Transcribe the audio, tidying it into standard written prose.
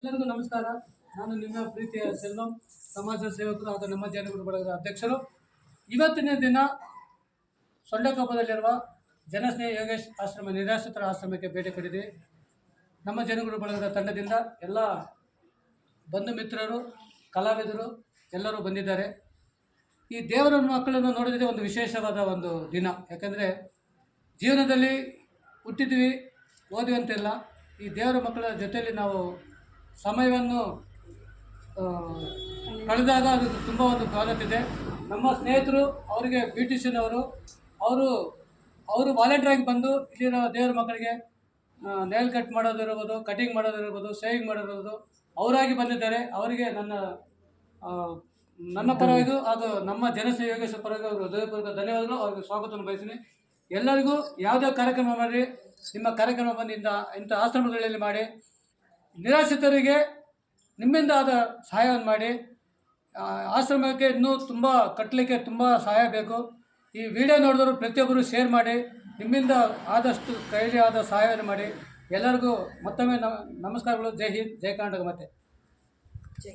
ಎಲ್ಲರಿಗೂ ನಮಸ್ಕಾರ. ನಾನು ನಿಮ್ಮ ಪ್ರೀತಿಯ ಸೆಲ್ವಂ, ಸಮಾಜ ಸೇವಕರು ಆದ ನಮ್ಮ ಜನಗುರು ಬಳಗದ ಅಧ್ಯಕ್ಷರು. ಇವತ್ತಿನ ದಿನ ಸೊಂಡಕೊಪ್ಪದಲ್ಲಿರುವ ಜನಸ್ನೇಹಿ ಯೋಗೇಶ್ ಆಶ್ರಮ ನಿರಾಶ್ರಿತರ ಆಶ್ರಮಕ್ಕೆ ಭೇಟಿ ಕೊಟ್ಟಿದ್ದೀವಿ. ನಮ್ಮ ಜನಗುರು ಬಳಗದ ತಂಡದಿಂದ ಎಲ್ಲ ಬಂಧು ಮಿತ್ರರು, ಕಲಾವಿದರು ಎಲ್ಲರೂ ಬಂದಿದ್ದಾರೆ. ಈ ದೇವರ ಮಕ್ಕಳನ್ನು ನೋಡಿದರೆ ಒಂದು ವಿಶೇಷವಾದ ಒಂದು ದಿನ. ಯಾಕಂದರೆ ಜೀವನದಲ್ಲಿ ಹುಟ್ಟಿದ್ವಿ, ಓದುವಂತೆಲ್ಲ ಈ ದೇವರ ಮಕ್ಕಳ ಜೊತೆಯಲ್ಲಿ ನಾವು ಸಮಯವನ್ನು ಕಳೆದಾಗ ಅದು ತುಂಬ ಒಂದು ಕಾಲತ್ತಿದೆ. ನಮ್ಮ ಸ್ನೇಹಿತರು ಅವರಿಗೆ ಬ್ಯೂಟಿಷಿಯನ್ ಅವರು ವಾಲಂಟಿಯರಾಗಿ ಬಂದು ಇಲ್ಲಿರೋ ದೇವರ ಮಕ್ಕಳಿಗೆ ನೇಲ್ ಕಟ್ ಮಾಡೋದಿರ್ಬೋದು, ಕಟಿಂಗ್ ಮಾಡೋದಿರ್ಬೋದು, ಶೇವಿಂಗ್ ಮಾಡೋದಿರ್ಬೋದು ಅವರಾಗಿ ಬಂದಿದ್ದಾರೆ. ಅವರಿಗೆ ನನ್ನ ಪರವಾಗಿ ಹಾಗೂ ನಮ್ಮ ಜನಸೇವೆ ಯೋಗೇಶ್ವರ ಪರವಾಗಿ ಅವರು ಹೃದಯಪೂರ್ವಕ ಧನ್ಯವಾದಗಳು. ಅವ್ರಿಗೆ ಸ್ವಾಗತವನ್ನು ಬಯಸ್ತೀನಿ. ಎಲ್ಲರಿಗೂ ಯಾವುದೇ ಕಾರ್ಯಕ್ರಮ ಮಾಡಿ, ನಿಮ್ಮ ಕಾರ್ಯಕ್ರಮ ಬಂದು ಇಂಥ ಆಶ್ರಮಗಳಲ್ಲಿ ಮಾಡಿ, ನಿರಾಶ್ರಿತರಿಗೆ ನಿಮ್ಮಿಂದ ಆದ ಸಹಾಯವನ್ನು ಮಾಡಿ. ಆಶ್ರಮಕ್ಕೆ ಇನ್ನೂ ತುಂಬ ಕಟ್ಟಲಿಕ್ಕೆ ತುಂಬ ಸಹಾಯ ಬೇಕು. ಈ ವಿಡಿಯೋ ನೋಡಿದವರು ಪ್ರತಿಯೊಬ್ಬರು ಶೇರ್ ಮಾಡಿ, ನಿಮ್ಮಿಂದ ಆದಷ್ಟು ಕೈಲಿ ಆದ ಸಹಾಯವನ್ನು ಮಾಡಿ. ಎಲ್ಲರಿಗೂ ಮತ್ತೊಮ್ಮೆ ನಮಸ್ಕಾರಗಳು. ಜೈ ಹಿಂದ್, ಜೈ ಕರ್ನಾಟಕ. ಮತ್ತೆ ಜೈ